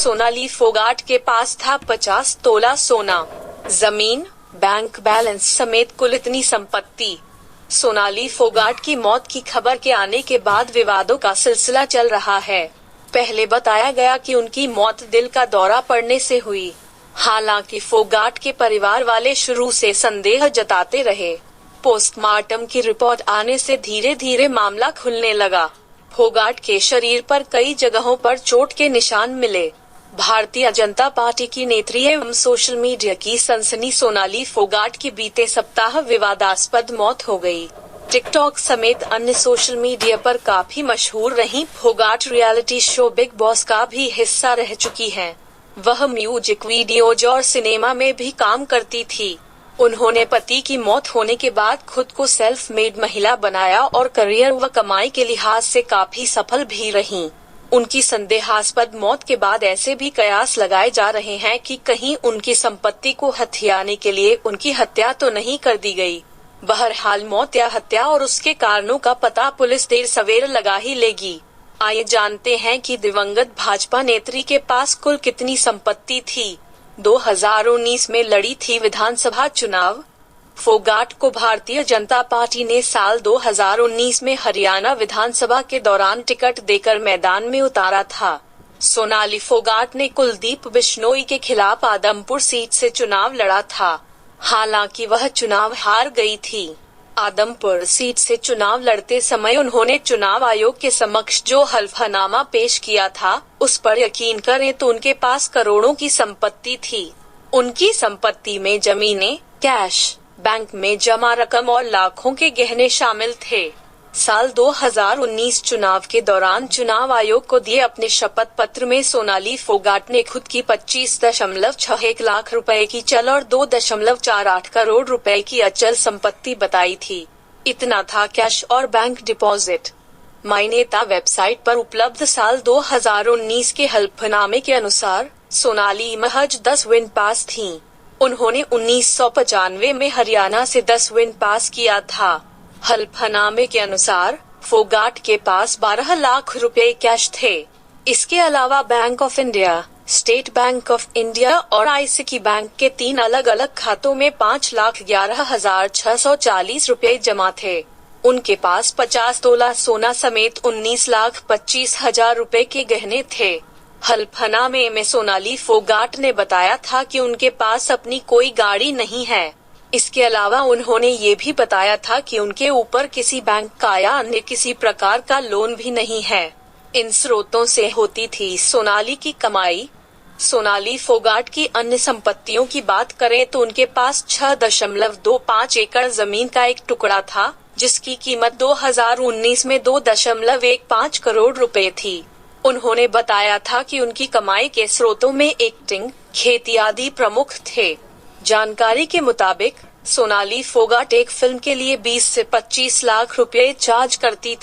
सोनाली फोगाट के पास था 50 तोला सोना, जमीन, बैंक बैलेंस समेत कुल इतनी संपत्ति। सोनाली फोगाट की मौत की खबर के आने के बाद विवादों का सिलसिला चल रहा है। पहले बताया गया कि उनकी मौत दिल का दौरा पड़ने से हुई। हालांकि फोगाट के परिवार वाले शुरू से संदेह जताते रहे। पोस्टमार्टम की रिपोर्ट आने से धीरे धीरे मामला खुलने लगा। फोगाट के शरीर पर कई जगहों पर चोट के निशान मिले। भारतीय जनता पार्टी की नेत्री एवं सोशल मीडिया की सनसनी सोनाली फोगाट की बीते सप्ताह विवादास्पद मौत हो गई। टिकटॉक समेत अन्य सोशल मीडिया पर काफी मशहूर रही Phogat reality show big boss का भी हिस्सा रह चुकी हैं। वह म्यूजिक वीडियोज और सिनेमा में भी काम करती थी। उन्होंने पति की मौत होने के बाद खुद को सेल्फ मेड महिला बनाया और करियर व कमाई के लिहाज से काफी सफल भी रहीं। उनकी संदेहास्पद मौत के बाद ऐसे भी कयास लगाए जा रहे हैं कि कहीं उनकी संपत्ति को हथियाने के लिए उनकी हत्या तो नहीं कर दी गई। बहरहाल मौत या हत्या और उसके कारणों का पता पुलिस देर सवेर लगा ही लेगी। आइए जानते हैं कि दिवंगत भाजपा नेत्री के पास कुल कितनी संपत्ति थी। 2019 में लड़ी थी विधानसभा चुनाव। फोगाट को भारतीय जनता पार्टी ने साल 2019 में हरियाणा विधानसभा के दौरान टिकट देकर मैदान में उतारा था। सोनाली फोगाट ने कुलदीप बिश्नोई के खिलाफ आदमपुर सीट से चुनाव लड़ा था। हालांकि वह चुनाव हार गई थी। आदमपुर सीट से चुनाव लड़ते समय उन्होंने चुनाव आयोग के समक्ष जो हल्फनामा पेश किया था, उस पर यकीन करें तो उनके पास करोड़ों की संपत्ति थी। उनकी संपत्ति में जमीनें, कैश, बैंक में जमा रकम और लाखों के गहने शामिल थे। साल 2019 चुनाव के दौरान चुनाव आयोग को दिए अपने शपथ पत्र में सोनाली फोगाट ने खुद की 25.61 लाख रुपए की चल और 2.48 करोड़ रुपए की अचल संपत्ति बताई थी। इतना था कैश और बैंक डिपॉजिट। मायनेता वेबसाइट पर उपलब्ध साल 2019 के हल्फनामे के अनुसार सोनाली महज 10 विन पास थीं। उन्होंने 1995 में हरियाणा से 10 विन पास किया था। हल्फनामे के अनुसार फोगाट के पास 12 लाख रुपए कैश थे। इसके अलावा bank of India, state bank of India और आईसीआईसीआई बैंक के 3 अलग अलग खातों में 5,11,640 रुपए जमा थे। उनके पास 50 तोला सोना समेत 19,25,000 रुपए के गहने थे। हल्फनामे में सोनाली फोगाट ने बताया था कि उनके पास अपनी कोई गाड़ी नहीं है। इसके अलावा उन्होंने ये भी बताया था कि उनके ऊपर किसी बैंक का या अन्य किसी प्रकार का लोन भी नहीं है। इन स्रोतों से होती थी सोनाली की कमाई। सोनाली फोगाट की अन्य संपत्तियों की बात करें तो उनके पास 6.25 एकड़ जमीन का एक टुकड़ा था, जिसकी कीमत 2019 में 2.15 करोड़ रुपए थी। उन्होंने बताया था कि उनकी कमाई के स्रोतों में एक्टिंग, खेती आदि प्रमुख थे। जानकारी के मुताबिक सोनाली फोगाट एक फिल्म के लिए 20 से 25 लाख रुपए चार्ज करती थी।